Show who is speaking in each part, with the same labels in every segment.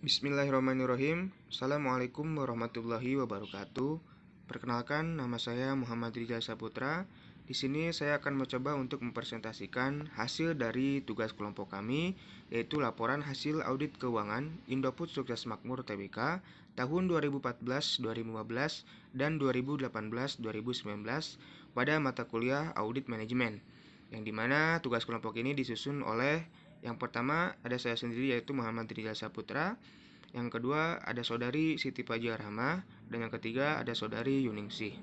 Speaker 1: Bismillahirrahmanirrahim. Assalamualaikum warahmatullahi wabarakatuh. Perkenalkan, nama saya Muhammad Rizal Saputra. Di sini saya akan mencoba untuk mempresentasikan hasil dari tugas kelompok kami, yaitu laporan hasil audit keuangan Indofood Sukses Makmur Tbk tahun 2014-2015 dan 2018-2019 pada mata kuliah Audit Manajemen, yang dimana tugas kelompok ini disusun oleh yang pertama ada saya sendiri, yaitu Muhammad Rizal Saputra. Yang kedua ada saudari Siti Fajar Rahmah, dan yang ketiga ada saudari Yuningsih.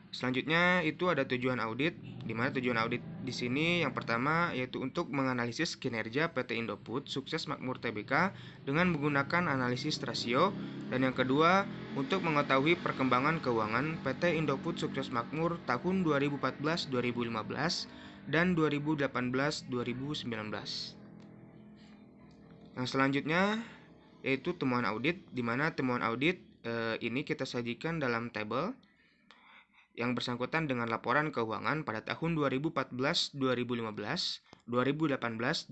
Speaker 1: Selanjutnya itu ada tujuan audit, di mana tujuan audit di sini yang pertama yaitu untuk menganalisis kinerja PT Indofood Sukses Makmur Tbk dengan menggunakan analisis rasio, dan yang kedua untuk mengetahui perkembangan keuangan PT Indofood Sukses Makmur tahun 2014-2015 dan 2018-2019. Yang selanjutnya yaitu temuan audit, di mana temuan audit ini kita sajikan dalam tabel yang bersangkutan dengan laporan keuangan pada tahun 2014, 2015, 2018, 2019.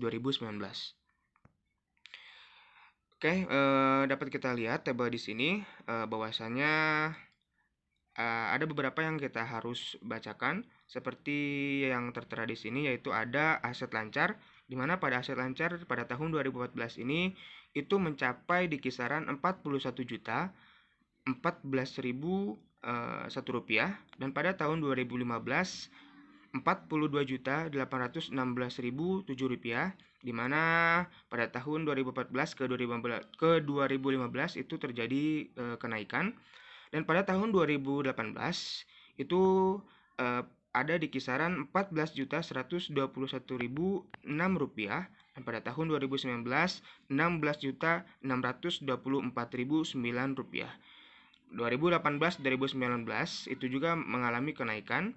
Speaker 1: Oke, dapat kita lihat tabel di sini bahwasannya ada beberapa yang kita harus bacakan, seperti yang tertera di sini, yaitu ada aset lancar, di mana pada aset lancar pada tahun 2014 ini itu mencapai di kisaran 41 juta 14.001 rupiah, dan pada tahun 2015 42 juta 816.007 rupiah, di mana pada tahun 2014 ke 2015 itu terjadi kenaikan. Dan pada tahun 2018 itu ada di kisaran 14.121.006 rupiah, dan pada tahun 2019 16.624.009 rupiah. 2018-2019 itu juga mengalami kenaikan.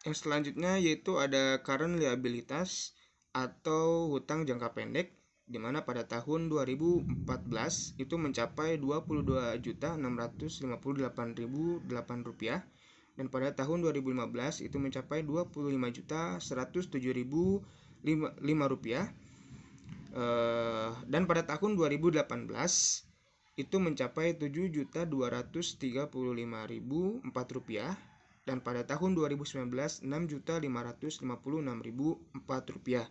Speaker 1: Yang selanjutnya yaitu ada current liabilitas atau hutang jangka pendek, di mana pada tahun 2014 itu mencapai 22.658.008 rupiah, dan pada tahun 2015 itu mencapai 25.107.005 rupiah, dan pada tahun 2018 itu mencapai 7.235.004 rupiah, dan pada tahun 2019 6.556.004 rupiah,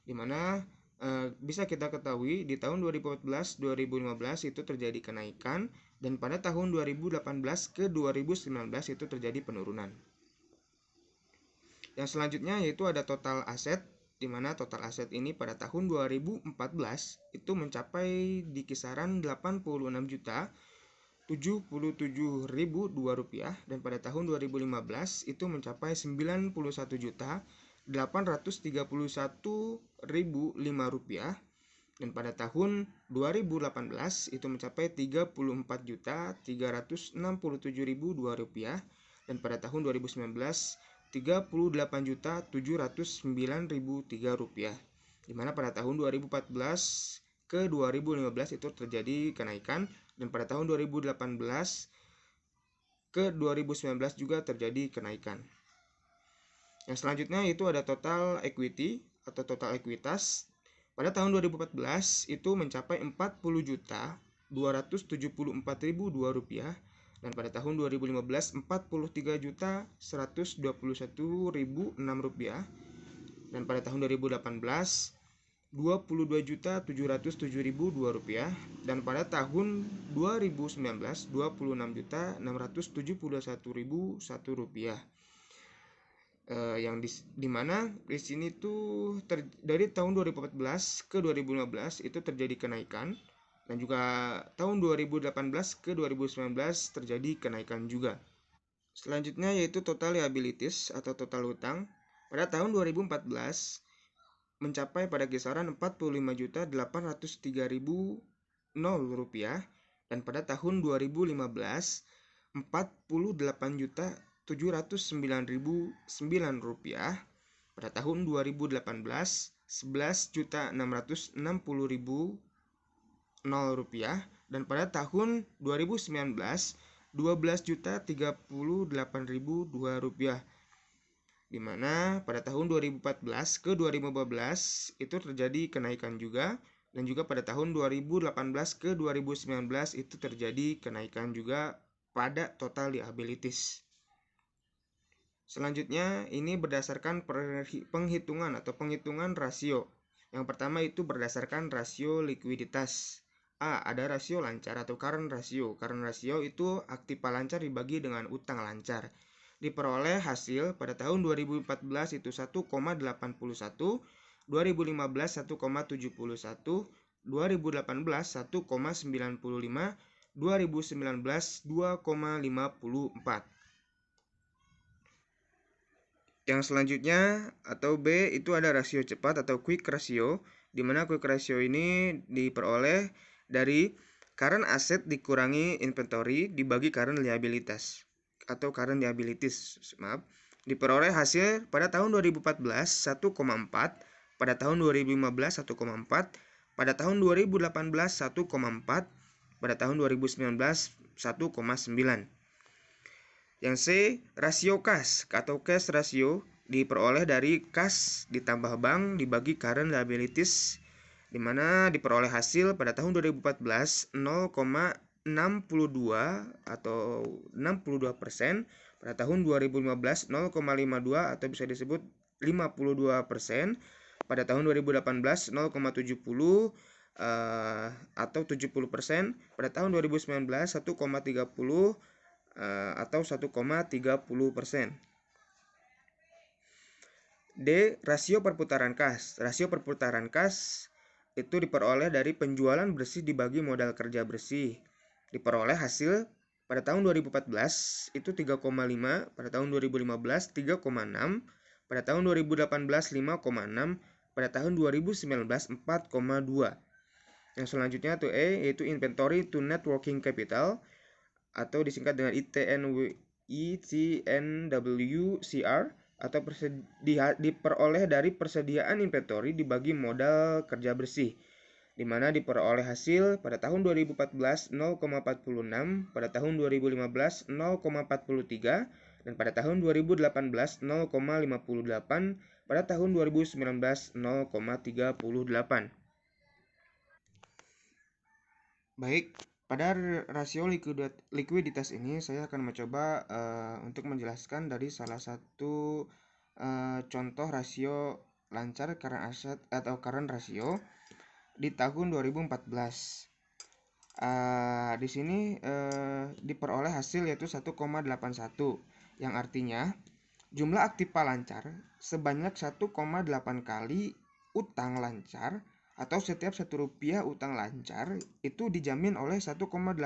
Speaker 1: di mana bisa kita ketahui di tahun 2014-2015 itu terjadi kenaikan, dan pada tahun 2018 ke 2019 itu terjadi penurunan. Yang selanjutnya yaitu ada total aset, di mana total aset ini pada tahun 2014 itu mencapai di kisaran 86 juta 77.002 rupiah, dan pada tahun 2015 itu mencapai 91 juta 831.005 rupiah, dan pada tahun 2018 itu mencapai 34 juta 367.002 rupiah, dan pada tahun 2019 38 juta 709.003 rupiah, di mana pada tahun 2014 ke 2015 itu terjadi kenaikan, dan pada tahun 2018 ke 2019 juga terjadi kenaikan. Yang selanjutnya itu ada total equity atau total ekuitas. Pada tahun 2014 itu mencapai 40 juta 274.002 rupiah, dan pada tahun 2015 43 juta 121.006 rupiah, dan pada tahun 2018 22 juta 707.002 rupiah, dan pada tahun 2019 26 juta 671.001 rupiah. Yang dimana di sini tuh dari tahun 2014 ke 2015 itu terjadi kenaikan, dan juga tahun 2018 ke 2019 terjadi kenaikan juga. Selanjutnya yaitu total liabilities atau total hutang. Pada tahun 2014 mencapai pada kisaran 45.803.000 rupiah, dan pada tahun 2015 48.709.009 rupiah, pada tahun 2018 11.660.000 rupiah, dan pada tahun 2019 12.038.002 rupiah. di mana pada tahun 2014 ke 2015 itu terjadi kenaikan juga, dan juga pada tahun 2018 ke 2019 itu terjadi kenaikan juga pada total liabilities. Selanjutnya ini berdasarkan penghitungan atau penghitungan rasio. Yang pertama itu berdasarkan rasio likuiditas. A. Ada rasio lancar atau current ratio. Current ratio itu aktiva lancar dibagi dengan utang lancar. Diperoleh hasil pada tahun 2014 itu 1,81, 2015 1,71, 2018 1,95, 2019 2,54. Yang selanjutnya atau B itu ada rasio cepat atau quick ratio, di mana quick ratio ini diperoleh dari current asset dikurangi inventory dibagi current liabilities atau current liabilities, diperoleh hasil pada tahun 2014 1,4, pada tahun 2015 1,4, pada tahun 2018 1,4, pada tahun 2019 1,9. Yang C, rasio cash atau cash ratio diperoleh dari cash ditambah bank dibagi current liabilities, di mana diperoleh hasil pada tahun 2014 0,62 atau 62%, pada tahun 2015 0,52 atau bisa disebut 52%, pada tahun 2018 0,70 atau 70%, pada tahun 2019 1,30 atau 1,30%. D. Rasio perputaran kas. Rasio perputaran kas itu diperoleh dari penjualan bersih dibagi modal kerja bersih. Diperoleh hasil pada tahun 2014 itu 3,5, pada tahun 2015 3,6, pada tahun 2018 5,6, pada tahun 2019 4,2. Yang selanjutnya tuh E, yaitu inventory to net working capital atau disingkat dengan ITNWCR, atau diperoleh dari persediaan inventory dibagi modal kerja bersih, di mana diperoleh hasil pada tahun 2014 0,46, pada tahun 2015 0,43, dan pada tahun 2018 0,58, pada tahun 2019 0,38. Baik, pada rasio likuiditas ini saya akan mencoba untuk menjelaskan dari salah satu contoh rasio lancar current asset atau current ratio di tahun 2014. Di sini diperoleh hasil yaitu 1,81, yang artinya jumlah aktiva lancar sebanyak 1,8 kali utang lancar, atau setiap Rp1 utang lancar itu dijamin oleh Rp1,8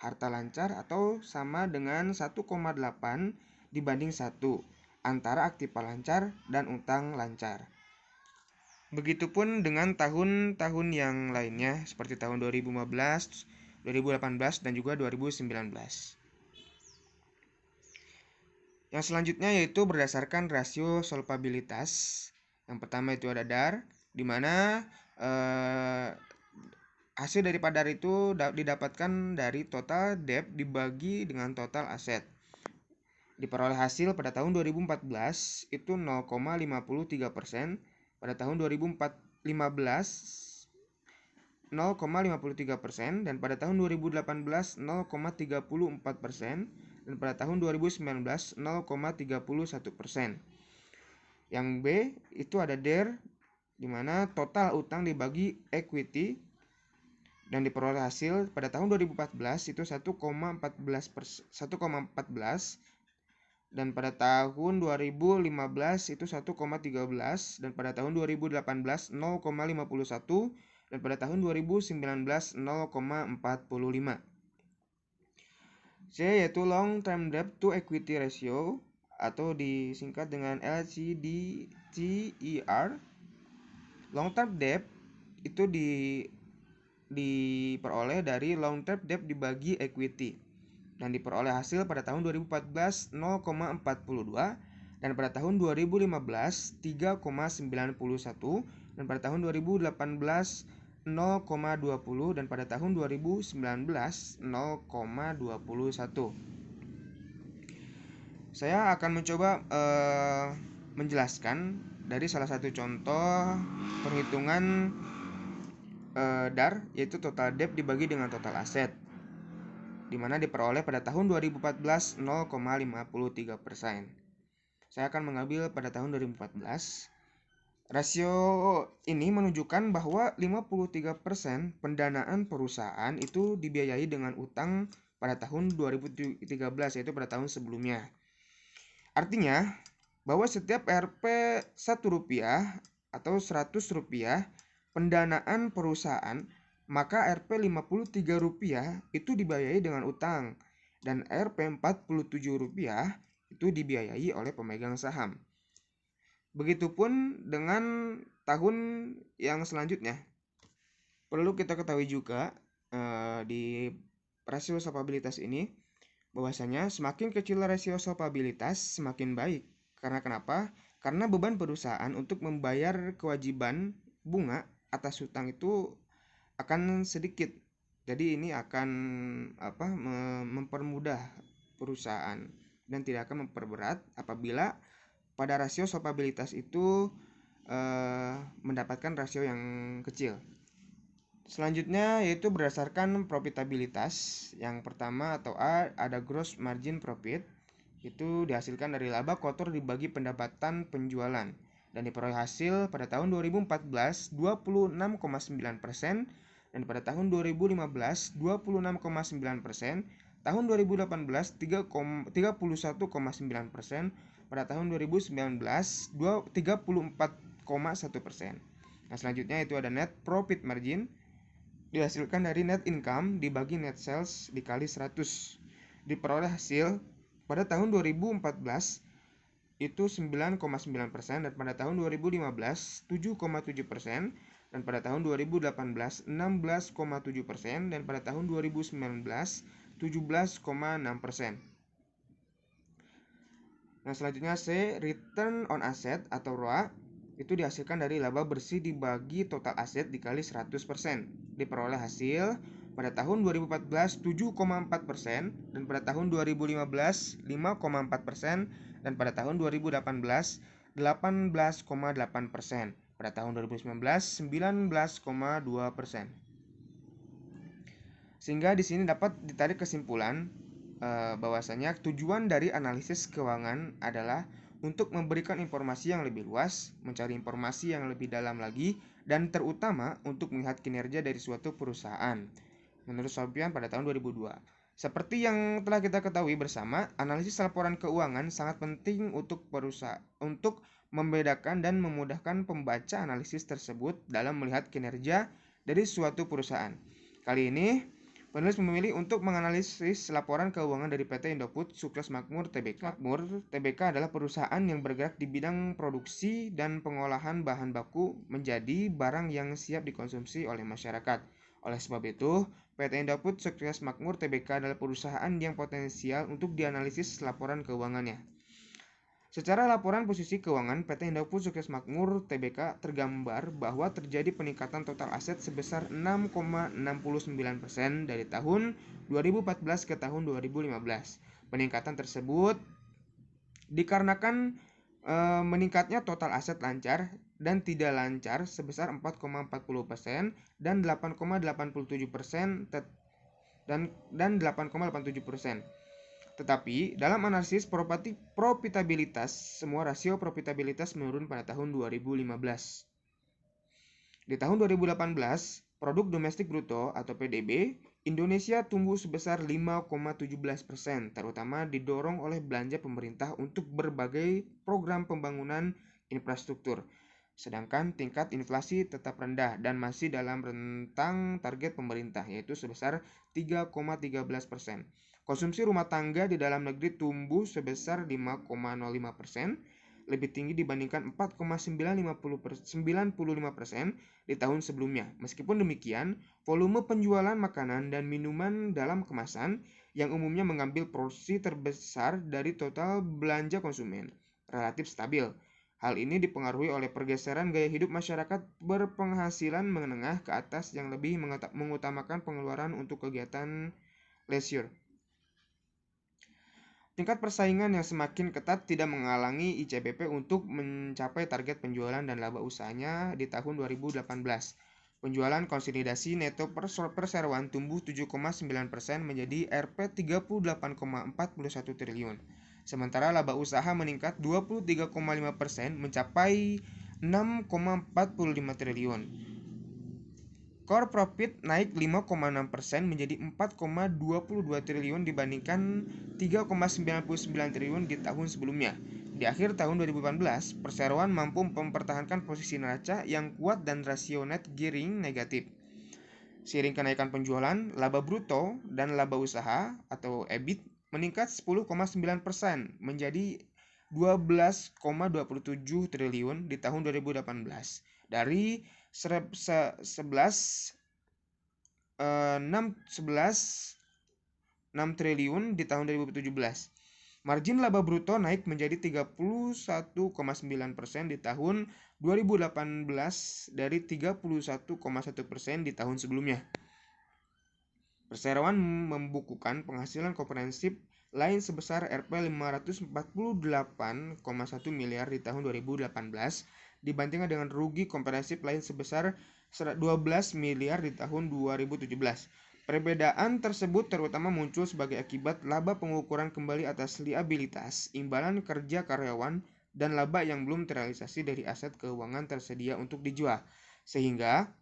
Speaker 1: harta lancar, atau sama dengan 1,8 dibanding 1 antara aktiva lancar dan utang lancar. Begitupun dengan tahun-tahun yang lainnya seperti tahun 2015, 2018, dan juga 2019. Yang selanjutnya yaitu berdasarkan rasio solvabilitas. Yang pertama itu ada DAR, di mana hasil daripada DAR itu didapatkan dari total debt dibagi dengan total aset. Diperoleh hasil pada tahun 2014 itu 0,53%, pada tahun 2015 0,53%, dan pada tahun 2018 0,34%, dan pada tahun 2019 0,31%. Yang B itu ada DER, di mana total utang dibagi equity, dan diperoleh hasil pada tahun 2014 itu 1,14, dan pada tahun 2015 itu 1,13, dan pada tahun 2018 0,51, dan pada tahun 2019 0,45. C yaitu long term debt to equity ratio atau disingkat dengan LTDTER. Long term debt itu diperoleh dari long term debt dibagi equity, dan diperoleh hasil pada tahun 2014 0,42, dan pada tahun 2015 3,91, dan pada tahun 2018 0,20, dan pada tahun 2019 0,21. Saya akan mencoba menjelaskan dari salah satu contoh perhitungan DAR, yaitu total debt dibagi dengan total aset, di mana diperoleh pada tahun 2014 0,53%. Saya akan mengambil pada tahun 2014. Rasio ini menunjukkan bahwa 53% pendanaan perusahaan itu dibiayai dengan utang pada tahun 2013, yaitu pada tahun sebelumnya. Artinya bahwa setiap Rp 1 rupiah atau Rp100 pendanaan perusahaan, maka Rp 53 rupiah itu dibiayai dengan utang dan Rp 47 rupiah itu dibiayai oleh pemegang saham. Begitupun dengan tahun yang selanjutnya. Perlu kita ketahui juga di rasio solvabilitas ini bahwasanya semakin kecil rasio solvabilitas semakin baik. Karena kenapa? Karena beban perusahaan untuk membayar kewajiban bunga atas hutang itu akan sedikit. Jadi ini akan mempermudah perusahaan dan tidak akan memperberat apabila pada rasio solvabilitas itu mendapatkan rasio yang kecil. Selanjutnya yaitu berdasarkan profitabilitas. Yang pertama atau A, ada gross margin profit. Itu dihasilkan dari laba kotor dibagi pendapatan penjualan dan diperoleh hasil pada tahun 2014 26,9% dan pada tahun 2015 26,9%, tahun 2018 31,9%, pada tahun 2019 34,1%. Nah, selanjutnya itu ada net profit margin, dihasilkan dari net income dibagi net sales dikali 100. Diperoleh hasil pada tahun 2014 itu 9,9% dan pada tahun 2015 7,7% dan pada tahun 2018 16,7% dan pada tahun 2019 17,6%. Nah, selanjutnya C, return on asset atau ROA, itu dihasilkan dari laba bersih dibagi total aset dikali 100%. Diperoleh hasil pada tahun 2014 7,4% dan pada tahun 2015 5,4% dan pada tahun 2018 18,8%. Pada tahun 2019 19,2%. Sehingga di sini dapat ditarik kesimpulan bahwasanya tujuan dari analisis keuangan adalah untuk memberikan informasi yang lebih luas, mencari informasi yang lebih dalam lagi, dan terutama untuk melihat kinerja dari suatu perusahaan. Menurut Sofian pada tahun 2002. Seperti yang telah kita ketahui bersama, analisis laporan keuangan sangat penting untuk untuk membedakan dan memudahkan pembaca analisis tersebut dalam melihat kinerja dari suatu perusahaan. Kali ini penulis memilih untuk menganalisis laporan keuangan dari PT Indofood Sukses Makmur Tbk. Makmur Tbk adalah perusahaan yang bergerak di bidang produksi dan pengolahan bahan baku menjadi barang yang siap dikonsumsi oleh masyarakat. Oleh sebab itu, PT Indofood Sukses Makmur Tbk adalah perusahaan yang potensial untuk dianalisis laporan keuangannya. Secara laporan posisi keuangan PT Indofood Sukses Makmur Tbk tergambar bahwa terjadi peningkatan total aset sebesar 6,69% dari tahun 2014 ke tahun 2015. Peningkatan tersebut dikarenakan meningkatnya total aset lancar dan tidak lancar sebesar 4,40% dan 8,87% dan 8,87%. Tetapi dalam analisis profitabilitas, semua rasio profitabilitas menurun pada tahun 2015. Di tahun 2018, produk domestik bruto atau PDB Indonesia tumbuh sebesar 5,17%, terutama didorong oleh belanja pemerintah untuk berbagai program pembangunan infrastruktur. Sedangkan tingkat inflasi tetap rendah dan masih dalam rentang target pemerintah, yaitu sebesar 3,13%. Konsumsi rumah tangga di dalam negeri tumbuh sebesar 5,05%, lebih tinggi dibandingkan 4,95% di tahun sebelumnya. Meskipun demikian, volume penjualan makanan dan minuman dalam kemasan yang umumnya mengambil porsi terbesar dari total belanja konsumen relatif stabil. Hal ini dipengaruhi oleh pergeseran gaya hidup masyarakat berpenghasilan menengah ke atas yang lebih mengutamakan pengeluaran untuk kegiatan leisure. Tingkat persaingan yang semakin ketat tidak menghalangi ICBP untuk mencapai target penjualan dan laba usahanya di tahun 2018. Penjualan konsolidasi neto perseroan tumbuh 7,9% menjadi Rp 38,41 triliun. Sementara laba usaha meningkat 23,5% mencapai 6,45 triliun. Core profit naik 5,6% menjadi 4,22 triliun dibandingkan 3,99 triliun di tahun sebelumnya. Di akhir tahun 2018, perseroan mampu mempertahankan posisi neraca yang kuat dan rasio net gearing negatif. Seiring kenaikan penjualan, laba bruto dan laba usaha atau EBIT meningkat 10,9% menjadi 12,27 triliun di tahun 2018 dari 6 triliun di tahun 2017. Margin laba bruto naik menjadi 31,9% di tahun 2018 dari 31,1% di tahun sebelumnya. Perseroan membukukan penghasilan komprehensif lain sebesar Rp 548,1 miliar di tahun 2018 dibandingkan dengan rugi komprehensif lain sebesar 12 miliar di tahun 2017. Perbedaan tersebut terutama muncul sebagai akibat laba pengukuran kembali atas liabilitas, imbalan kerja karyawan, dan laba yang belum terrealisasi dari aset keuangan tersedia untuk dijual. Sehingga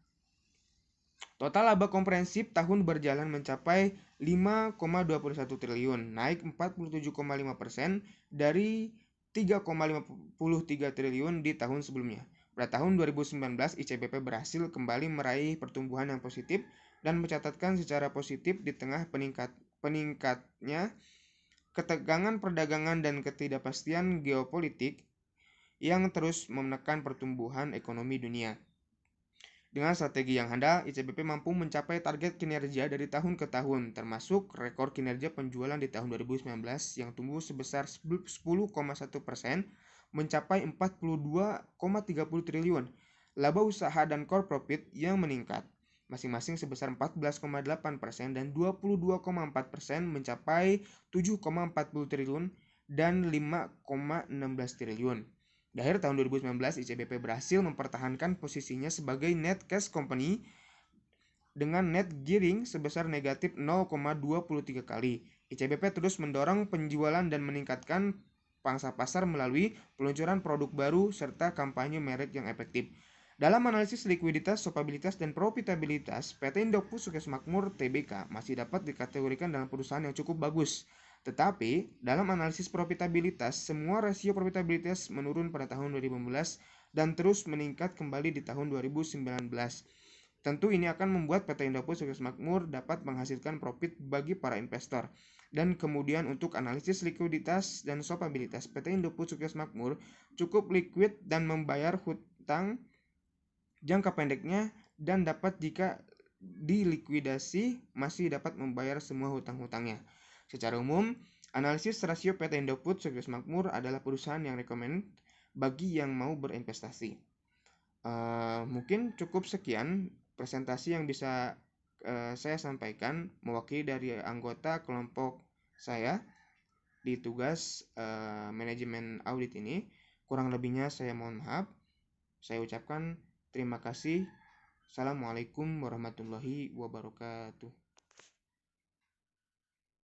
Speaker 1: total laba komprehensif tahun berjalan mencapai 5,21 triliun, naik 47,5% dari 3,53 triliun di tahun sebelumnya. Pada tahun 2019, ICBP berhasil kembali meraih pertumbuhan yang positif dan mencatatkan secara positif di tengah peningkatnya ketegangan perdagangan dan ketidakpastian geopolitik yang terus menekan pertumbuhan ekonomi dunia. Dengan strategi yang handal, ICBP mampu mencapai target kinerja dari tahun ke tahun, termasuk rekor kinerja penjualan di tahun 2019 yang tumbuh sebesar 10,1% mencapai 42,30 triliun. Laba usaha dan core profit yang meningkat, masing-masing sebesar 14,8% dan 22,4% mencapai 7,40 triliun dan 5,16 triliun. Di akhir tahun 2019, ICBP berhasil mempertahankan posisinya sebagai net cash company dengan net gearing sebesar negatif 0,23 kali. ICBP terus mendorong penjualan dan meningkatkan pangsa pasar melalui peluncuran produk baru serta kampanye merek yang efektif. Dalam analisis likuiditas, solvabilitas, dan profitabilitas, PT Indofood Sukses Makmur Tbk masih dapat dikategorikan dalam perusahaan yang cukup bagus. Tetapi, dalam analisis profitabilitas, semua rasio profitabilitas menurun pada tahun 2015 dan terus meningkat kembali di tahun 2019. Tentu ini akan membuat PT Indofood Sukses Makmur dapat menghasilkan profit bagi para investor. Dan kemudian untuk analisis likuiditas dan solvabilitas, PT Indofood Sukses Makmur cukup liquid dan membayar hutang jangka pendeknya dan dapat jika dilikuidasi masih dapat membayar semua hutang-hutangnya. Secara umum, analisis rasio PT Indofood Sukses Makmur adalah perusahaan yang rekomend bagi yang mau berinvestasi. Mungkin cukup sekian presentasi yang bisa saya sampaikan mewakili dari anggota kelompok saya di tugas manajemen audit ini. Kurang lebihnya saya mohon maaf. Saya ucapkan terima kasih. Assalamualaikum warahmatullahi wabarakatuh.